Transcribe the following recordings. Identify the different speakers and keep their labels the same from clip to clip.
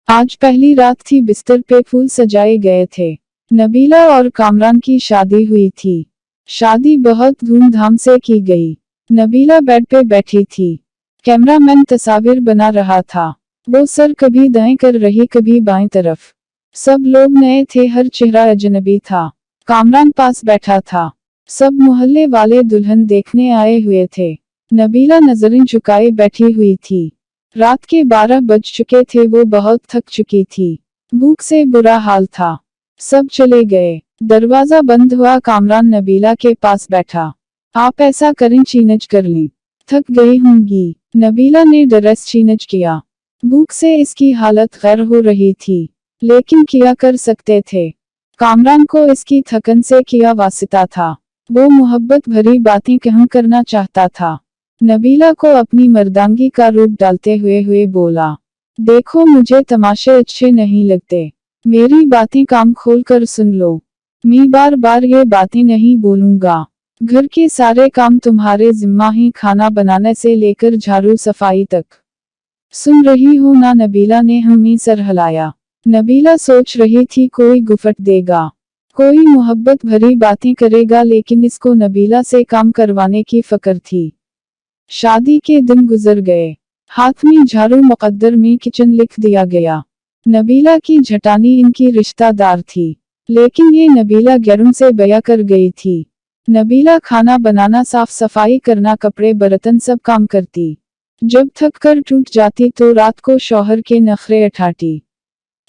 Speaker 1: आज पहली रात थी, बिस्तर पे फूल सजाए गए थे। नबीला और कामरान की शादी हुई थी। शादी बहुत धूमधाम से की गई। नबीला बेड पे बैठी थी। कैमरामैन तस्वीर बना रहा था। वो सर कभी दाएं कर रही कभी बाएं तरफ। सब लोग नए थे, हर चेहरा अजनबी था। कामरान पास बैठा था। सब मोहल्ले वाले दुल्हन देखने आए हुए थे। नबीला नजरें झुकाए बैठी हुई थी। रात के 12 बज चुके थे, वो बहुत थक चुकी थी। भूख से बुरा हाल था। सब चले गए। दरवाजा बंद हुआ। कामरान नबीला के पास बैठा। आप ऐसा करें, चेंज कर लें। थक गई होंगी। नबीला ने ड्रेस चेंज किया। भूख से इसकी हालत गैर हो रही थी, लेकिन क्या कर सकते थे। कामरान को इसकी थकन से क्या वास्ता था। वो मोहब्बत भरी बातें कहूं करना चाहता था। नबीला को अपनी मर्दांगी का रूप डालते हुए बोला, देखो मुझे तमाशे अच्छे नहीं लगते। मेरी बातें कान खोल कर सुन लो। मैं बार बार ये बातें नहीं बोलूंगा। घर के सारे काम तुम्हारे जिम्मा ही, खाना बनाने से लेकर झाड़ू सफाई तक। सुन रही हो ना। नबीला ने हमें सर हिलाया। नबीला सोच रही थी कोई गुफ्त देगा, कोई मोहब्बत भरी बातें करेगा, लेकिन इसको नबीला से काम करवाने की फिक्र थी। शादी के दिन गुजर गए। हाथ में झाड़ू, मुकद्दर में किचन लिख दिया गया। नबीला की झटानी इनकी रिश्तेदार थी, लेकिन ये नबीला गैरों से बया कर गई थी। नबीला खाना बनाना, साफ सफाई करना, कपड़े बर्तन सब काम करती। जब थक कर टूट जाती तो रात को शौहर के नखरे उठाती।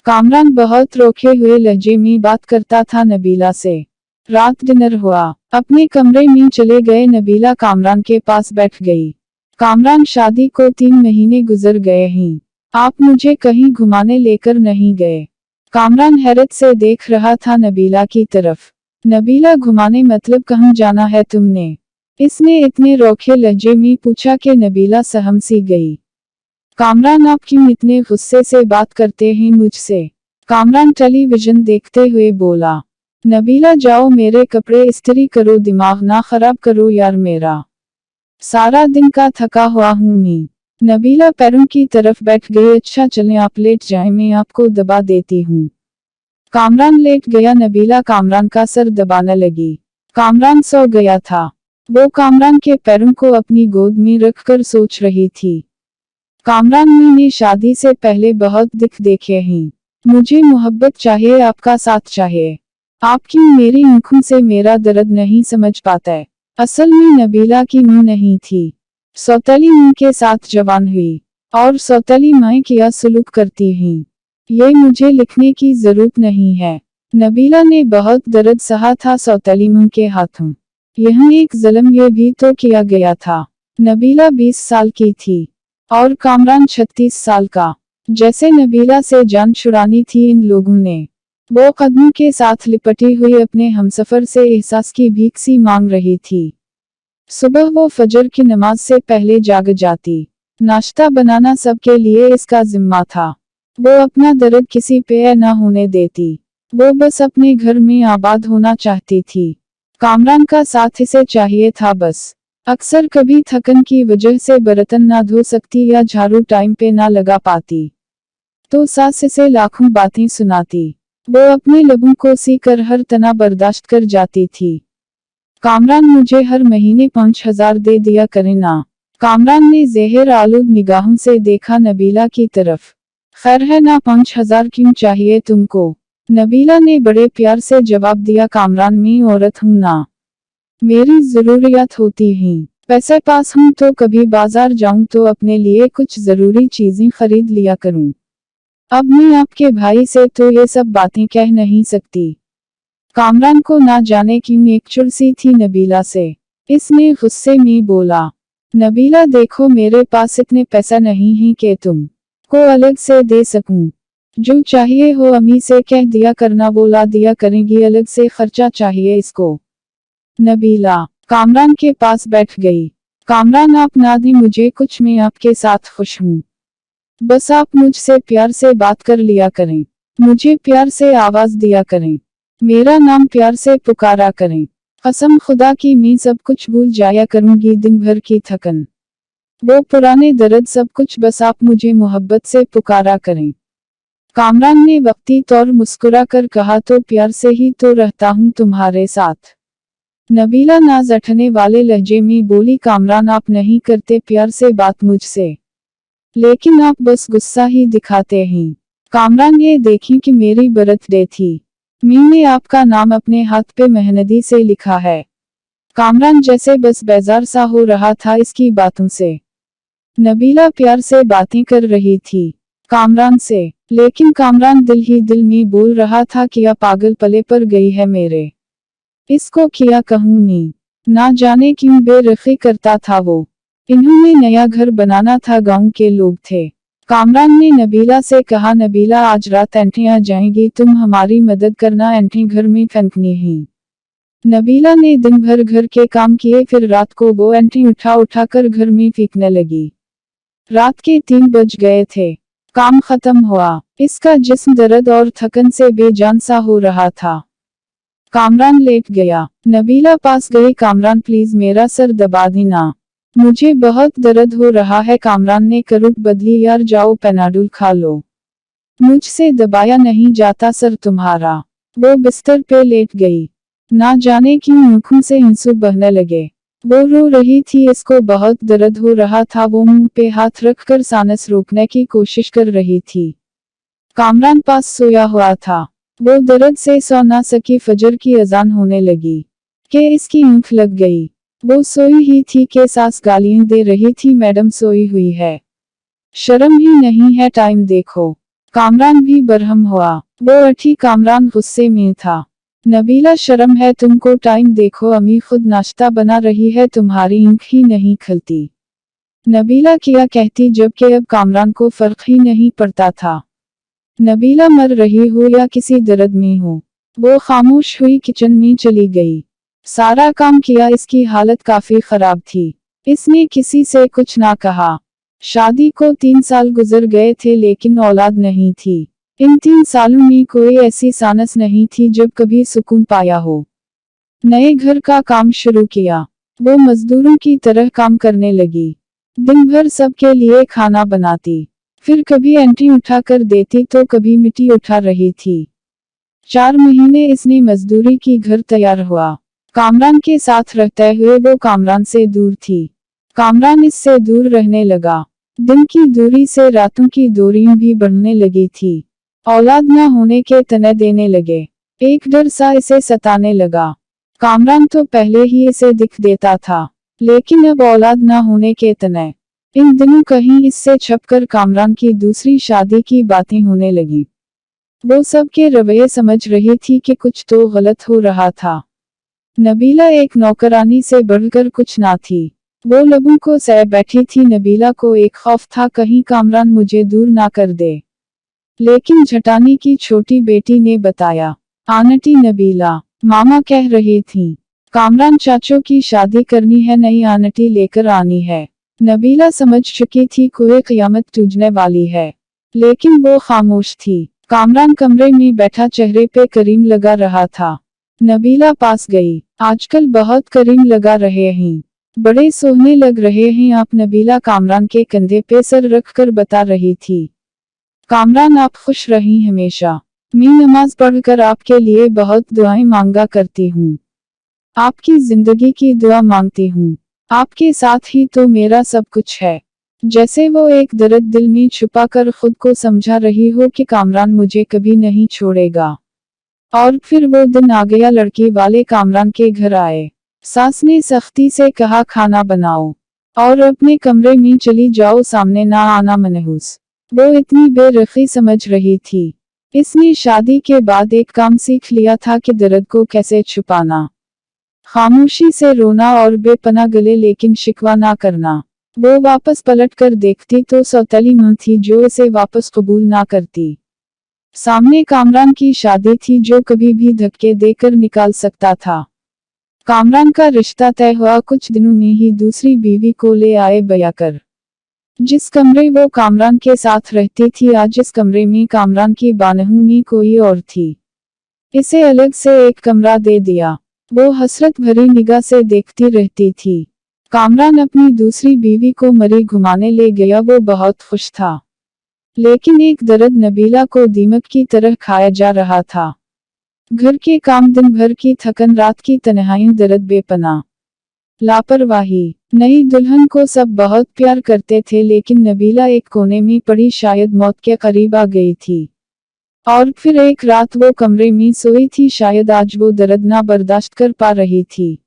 Speaker 1: कामरान बहुत रोके हुए लहजे में बात करता था नबीला से। रात डिनर हुआ। अपने कमरे में चले गए। नबीला कामरान के पास बैठ गई। कामरान, शादी को 3 महीने गुजर गए हैं, आप मुझे कहीं घुमाने लेकर नहीं गए। कामरान हैरत से देख रहा था नबीला की तरफ। नबीला, घुमाने मतलब कहाँ जाना है तुमने? इसने इतने रोखे लहजे में पूछा कि नबीला सहम सी गई। कामरान, आप क्यों इतने गुस्से से बात करते हैं मुझसे? कामरान टेलीविजन देखते हुए बोला। नबीला, जाओ मेरे कपड़े इस्त्री करो, दिमाग ना खराब करो यार मेरा। सारा दिन का थका हुआ हूं मैं। नबीला पैरों की तरफ बैठ गई। अच्छा चलें, आप लेट जाएं, मैं आपको दबा देती हूँ। कामरान लेट गया। नबीला कामरान का सर दबाने लगी। कामरान सो गया था। वो कामरान के पैरों को अपनी गोद में रखकर सोच रही थी। कामरान, मैंने शादी से पहले बहुत दुख देखे हैं। मुझे मोहब्बत चाहिए, आपका साथ चाहिए। आप क्यों मेरी आंखों से मेरा दर्द नहीं समझ पाते? असल में नबीला की मां नहीं थी। सौतेली मां के साथ जवान हुई, और सौतेली माएं क्या सलूक करती हैं, ये मुझे लिखने की जरूरत नहीं है। नबीला ने बहुत दर्द सहा था सौतेली मां के हाथों। यहाँ एक जुल्म ये भी तो किया गया था। नबीला 20 साल की थी, और कामरान 36 साल का। जैसे नबीला से जान छुड़ानी थी इन लोगों ने। वो कदमों के साथ लिपटी हुई अपने हमसफर से एहसास की भीख सी मांग रही थी। सुबह वो फजर की नमाज से पहले जाग जाती। नाश्ता बनाना सबके लिए इसका जिम्मा था। वो अपना दर्द किसी पे न होने देती। वो बस अपने घर में आबाद होना चाहती थी। कामरान का साथ इसे चाहिए था बस। अक्सर कभी थकन की वजह से बर्तन ना धो सकती या झाड़ू टाइम पे ना लगा पाती, तो सास इसे लाखों बातें सुनाती। वो अपने लबों को सी कर हर तना बर्दाश्त कर जाती थी। कामरान, मुझे हर महीने 5,000 दे दिया करें ना। कामरान ने ज़ेहर आलूद निगाहों से देखा नबीला की तरफ। खैर है ना, 5,000 क्यों चाहिए तुमको? नबीला ने बड़े प्यार से जवाब दिया, कामरान, मैं औरत हूं ना, मेरी जरूरियात होती हैं। पैसे पास हूं तो कभी बाजार जाऊं तो अपने लिए कुछ जरूरी चीजें खरीद लिया करूं। अब मैं आपके भाई से तो ये सब बातें कह नहीं सकती। कामरान को ना जाने क्यों एक चिढ़ सी थी नबीला से। इसने गुस्से में बोला, नबीला देखो, मेरे पास इतने पैसा नहीं है कि तुम को अलग से दे सकूं। जो चाहिए हो अम्मी से कह दिया करना, वो ला दिया करेंगी, अलग से खर्चा चाहिए इसको। नबीला कामरान के पास बैठ गई। कामरान, आप ना दी मुझे कुछ, मैं आपके साथ खुश हूँ। बस आप मुझसे प्यार से बात कर लिया करें, मुझे प्यार से आवाज दिया करें, मेरा नाम प्यार से पुकारा करें। कसम खुदा की मैं सब कुछ भूल जाया करूंगी, दिन भर की थकन, वो पुराने दर्द, सब कुछ, बस आप मुझे मोहब्बत से पुकारा करें। कामरान ने वक्ती तौर मुस्कुरा कर कहा, तो प्यार से ही तो रहता हूँ तुम्हारे साथ। नबीला नाज उठने वाले लहजे में बोली, कामरान आप नहीं करते प्यार से बात मुझसे, लेकिन आप बस गुस्सा ही दिखाते हैं। कामरान ये देखी कि मेरी बर्थडे थी, मैंने आपका नाम अपने हाथ पे मेहंदी से लिखा है। कामरान जैसे बस बेजार सा हो रहा था इसकी बातों से। नबीला प्यार से बातें कर रही थी कामरान से, लेकिन कामरान दिल ही दिल में बोल रहा था कि यह पागल पले पर गई है मेरे, इसको क्या कहूँ मैं, ना जाने क्यों बेरखी करता था वो। इन्होंने नया घर बनाना था, गांव के लोग थे। कामरान ने नबीला से कहा, नबीला आज रात एंटी आ जाएंगी, तुम हमारी मदद करना, एंटी घर में फेंकनी है। नबीला ने दिन भर घर के काम किए, फिर रात को वो एंटी उठा कर घर में फेंकने लगी। रात के 3 बज गए थे, काम खत्म हुआ, इसका जिस्म दर्द और थकन से बेजान सा हो रहा था। कामरान लेट गया, नबीला पास गई, कामरान प्लीज मेरा सर दबा देना, मुझे बहुत दर्द हो रहा है। कामरान ने करुट बदली, यार जाओ पेनाडोल खा लो, मुझसे दबाया नहीं जाता सर तुम्हारा। वो बिस्तर पे लेट गई, ना जाने क्यों आंखों से आंसू बहने लगे। वो रो रही थी, इसको बहुत दर्द हो रहा था। वो मुंह पे हाथ रखकर सांस रोकने की कोशिश कर रही थी। कामरान पास सोया हुआ था, वो दर्द से सो ना सकी। फजर की अजान होने लगी कि इसकी ऊँख लग गई। वो सोई ही थी कि सास गालियां दे रही थी, मैडम सोई हुई है, शर्म ही नहीं है, टाइम देखो। कामरान भी बरहम हुआ, वो उठी, कामरान गुस्से में था। नबीला शर्म है तुमको, टाइम देखो, अम्मी खुद नाश्ता बना रही है, तुम्हारी ऊँख ही नहीं खलती। नबीला क्या कहती, जबकि अब कामरान को फर्क ही नहीं पड़ता था नबीला मर रही हो या किसी दर्द में हो। वो खामोश हुई, किचन में चली गई, सारा काम किया, इसकी हालत काफी खराब थी। इसने किसी से कुछ ना कहा। शादी को 3 साल गुजर गए थे, लेकिन औलाद नहीं थी। इन 3 सालों में कोई ऐसी सानस नहीं थी जब कभी सुकून पाया हो। नए घर का काम शुरू किया, वो मजदूरों की तरह काम करने लगी, दिन भर सबके लिए खाना बनाती, फिर कभी एंटी उठा कर देती तो कभी मिट्टी उठा रही थी। 4 महीने इसने मजदूरी की, घर तैयार हुआ। कामरान के साथ रहते हुए वो कामरान से दूर थी, कामरान इससे दूर रहने लगा। दिन की दूरी से रातों की दूरियां भी बढ़ने लगी थी। औलाद न होने के तने देने लगे, एक डर सा इसे सताने लगा। कामरान तो पहले ही इसे दिख देता था, लेकिन अब औलाद न होने के तने। इन दिनों कहीं इससे छपकर कामरान की दूसरी शादी की बातें होने लगी। वो सबके रवैये समझ रही थी कि कुछ तो गलत हो रहा था। नबीला एक नौकरानी से बढ़कर कुछ ना थी, वो लोगों को सह बैठी थी। नबीला को एक खौफ था, कहीं कामरान मुझे दूर ना कर दे। लेकिन झटानी की छोटी बेटी ने बताया, आंटी नबीला, मामा कह रही थी कामरान चाचों की शादी करनी है, नई आंटी लेकर आनी है। नबीला समझ चुकी थी कोई क़यामत टूटने वाली है, लेकिन वो खामोश थी। कामरान कमरे में बैठा, चेहरे पे क्रीम लगा रहा था। नबीला पास गई, आजकल बहुत क्रीम लगा रहे हैं, बड़े सोहने लग रहे हैं आप। नबीला कामरान के कंधे पे सर रखकर बता रही थी, कामरान आप खुश रहीं हमेशा, मैं नमाज पढ़कर आपके लिए बहुत दुआएं मांगा करती हूँ, आपकी जिंदगी की दुआ मांगती हूँ, आपके साथ ही तो मेरा सब कुछ है। जैसे वो एक दर्द दिल में छुपा कर खुद को समझा रही हो कि कामरान मुझे कभी नहीं छोड़ेगा। और फिर वो दिन आ गया, लड़की वाले कामरान के घर आए। सास ने सख्ती से कहा, खाना बनाओ और अपने कमरे में चली जाओ, सामने ना आना मनहूस। वो इतनी बेरखी समझ रही थी, इसने शादी के बाद एक काम सीख लिया था कि दर्द को कैसे छुपाना, खामोशी से रोना और बेपना गले लेकिन शिकवा ना करना। वो वापस पलट कर देखती तो सौतेली मां थी जो इसे वापस कबूल ना करती। सामने कामरान की शादी थी जो कभी भी धक्के देकर निकाल सकता था। कामरान का रिश्ता तय हुआ, कुछ दिनों में ही दूसरी बीवी को ले आए बयाकर। जिस कमरे वो कामरान के साथ रहती थी, आज इस कमरे में कामरान की बानहू में कोई और थी। इसे अलग से एक कमरा दे दिया। वो हसरत भरी निगाह से देखती रहती थी। कामरान अपनी दूसरी बीवी को मरी घुमाने ले गया, वो बहुत खुश था। लेकिन एक दर्द नबीला को दीमक की तरह खाया जा रहा था। घर के काम, दिन भर की थकन, रात की तन्हाई, दर्द, बेपनाह लापरवाही। नई दुल्हन को सब बहुत प्यार करते थे, लेकिन नबीला एक कोने में पड़ी शायद मौत के करीब आ गई थी। और फिर एक रात वो कमरे में सोई थी, शायद आज वो दर्द ना बर्दाश्त कर पा रही थी।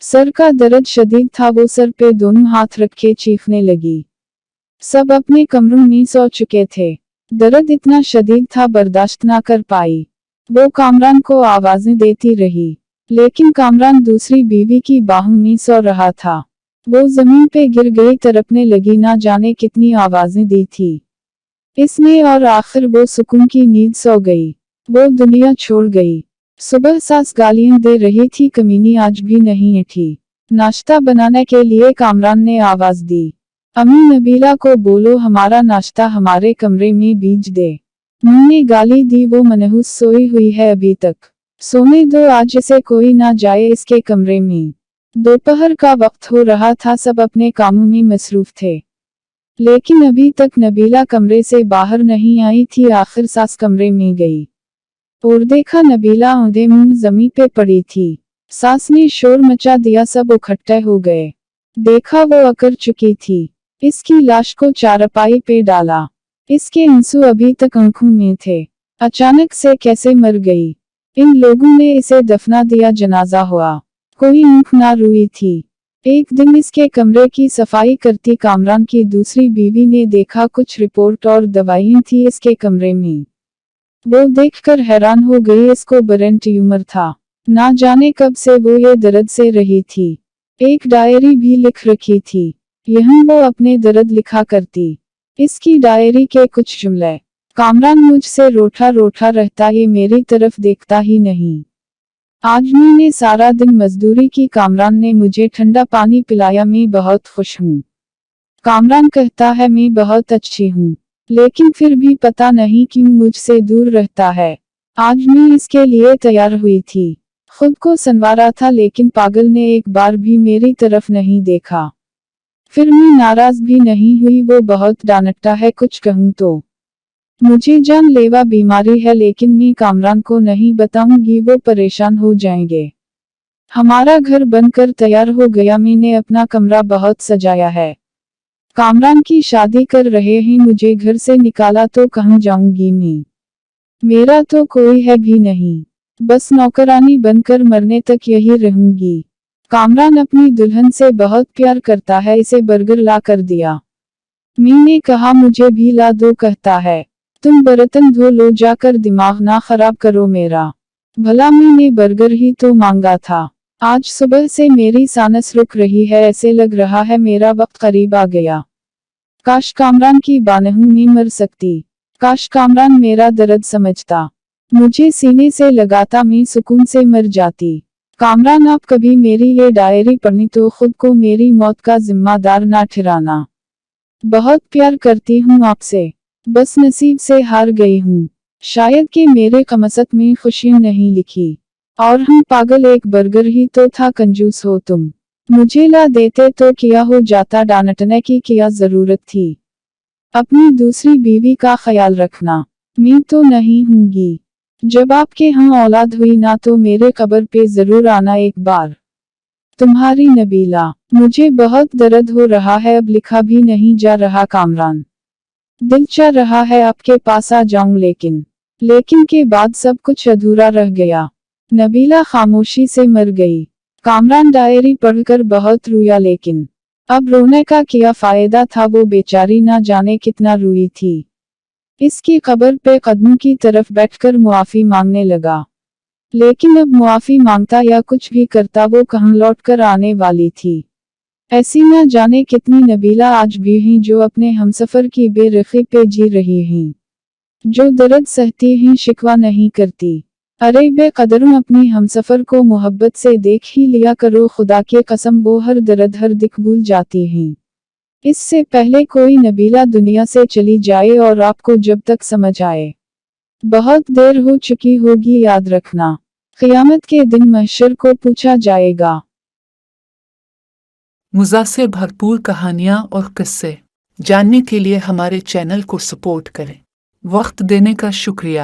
Speaker 1: सर का दर्द शदीद था, वो सर पे दोनों हाथ रखे चीखने लगी। सब अपने कमरों में सो चुके थे। दर्द इतना शदीद था, बर्दाश्त ना कर पाई। वो कामरान को आवाजें देती रही, लेकिन कामरान दूसरी बीवी की बाहों में सो रहा था। वो जमीन पे गिर गई, तड़पने लगी, ना जाने कितनी आवाजें दी थी इसने, और आखिर वो सुकून की नींद सो गई। वो दुनिया छोड़ गई। सुबह सास गालियां दे रही थी, कमीनी आज भी नहीं उठी। नाश्ता बनाने के लिए कामरान ने आवाज दी, अम्मी नबीला को बोलो हमारा नाश्ता हमारे कमरे में भेज दे। मुंह ने गाली दी, वो मनहूस सोई हुई है अभी तक। सोने दो, आज इसे कोई ना जाए इसके कमरे में। दोपहर का वक्त हो रहा था, सब अपने कामों में मसरूफ थे, लेकिन अभी तक नबीला कमरे से बाहर नहीं आई थी। आखिर सास कमरे में गई और देखा नबीला औंधे मुंह जमीन पे पड़ी थी। सास ने शोर मचा दिया, सब इकट्ठे हो गए। देखा वो अकर चुकी थी। इसकी लाश को चारपाई पे डाला। इसके आंसू अभी तक आंखों में थे। अचानक से कैसे मर गई। इन लोगों ने इसे दफना दिया, जनाजा हुआ, कोई आंख ना रोई थी। एक दिन इसके कमरे की सफाई करती कामरान की दूसरी बीवी ने देखा कुछ रिपोर्ट और दवाइयां थी इसके कमरे में। वो देखकर हैरान हो गई, इसको ब्रेन ट्यूमर था। ना जाने कब से वो ये दर्द से रही थी। एक डायरी भी लिख रखी थी, यहीं वो अपने दर्द लिखा करती। इसकी डायरी के कुछ जुमले, कामरान मुझसे रूठा रूठा रहता, ये मेरी तरफ देखता ही नहीं। आज मैंने सारा दिन मजदूरी की, कामरान ने मुझे ठंडा पानी पिलाया, मैं बहुत खुश हूँ। कामरान कहता है मैं बहुत अच्छी हूँ, लेकिन फिर भी पता नहीं क्यों मुझसे दूर रहता है। आज मैं इसके लिए तैयार हुई थी, खुद को संवारा था, लेकिन पागल ने एक बार भी मेरी तरफ नहीं देखा। फिर मैं नाराज भी नहीं हुई, वो बहुत डांटता है, कुछ कहूँ तो मुझे जानलेवा बीमारी है, लेकिन मैं कामरान को नहीं बताऊंगी, वो परेशान हो जाएंगे। हमारा घर बनकर तैयार हो गया, मैंने अपना कमरा बहुत सजाया है। कामरान की शादी कर रहे हैं, मुझे घर से निकाला तो कहाँ जाऊंगी मैं। मेरा तो कोई है भी नहीं, बस नौकरानी बनकर मरने तक यही रहूंगी। कामरान अपनी दुल्हन से बहुत प्यार करता है, इसे बर्गर ला कर दिया। मैंने कहा मुझे भी ला दो, कहता है तुम बर्तन धो लो जाकर, दिमाग ना खराब करो मेरा। भला मैंने बर्गर ही तो मांगा था। आज सुबह से मेरी सांस रुक रही है, ऐसे लग रहा है मेरा वक्त करीब आ गया। काश कामरान की बानहू में मर सकती। काश कामरान मेरा दर्द समझता, मुझे सीने से लगाता, मैं सुकून से मर जाती। कामरान आप कभी मेरी ये डायरी पढ़ी तो खुद को मेरी मौत का जिम्मेदार ना ठहराना। बहुत प्यार करती हूँ आपसे, बस नसीब से हार गई हूँ। शायद कि मेरे कमसत में खुशियाँ नहीं लिखी। और हम पागल, एक बर्गर ही तो था, कंजूस हो तुम। मुझे ला देते तो किया हो जाता, डांटने की क्या जरूरत थी। अपनी दूसरी बीवी का ख्याल रखना। मैं तो नहीं हूँगी। जब आपके यहाँ औलाद हुई ना तो मेरे कब्र पे जरूर आना एक बार। तुम्हारी नबीला। मुझे बहुत दर्द हो रहा है, अब लिखा भी नहीं जा रहा कामरान। दिल चाह रहा है आपके पास आ जाऊं, लेकिन के बाद सब कुछ अधूरा रह गया। नबीला खामोशी से मर गई। कामरान डायरी पढ़कर बहुत रोया, लेकिन अब रोने का क्या फायदा था, वो बेचारी ना जाने कितना रोई थी। इसकी कब्र पे कदमों की तरफ बैठकर मुआफी मांगने लगा, लेकिन अब मुआफी मांगता या कुछ भी करता, वो कहाँ लौट कर आने वाली थी। ऐसी न जाने कितनी नबीला आज भी हैं जो अपने हमसफर की बेरखी पे जी रही हैं, जो दर्द सहती हैं, शिकवा नहीं करती। अरे बेकदरों, अपनी हमसफर को मोहब्बत से देख ही लिया करो, खुदा के कसम वो हर दर्द हर दिक भूल जाती हैं। इससे पहले कोई नबीला दुनिया से चली जाए और आपको जब तक समझ आए बहुत देर हो चुकी होगी, याद रखना क़यामत के दिन महशर को पूछा जाएगा।
Speaker 2: मुज़ा से भरपूर कहानियाँ और किस्से। جاننے کے لیے ہمارے چینل کو سپورٹ کریں۔ وقت دینے کا شکریہ۔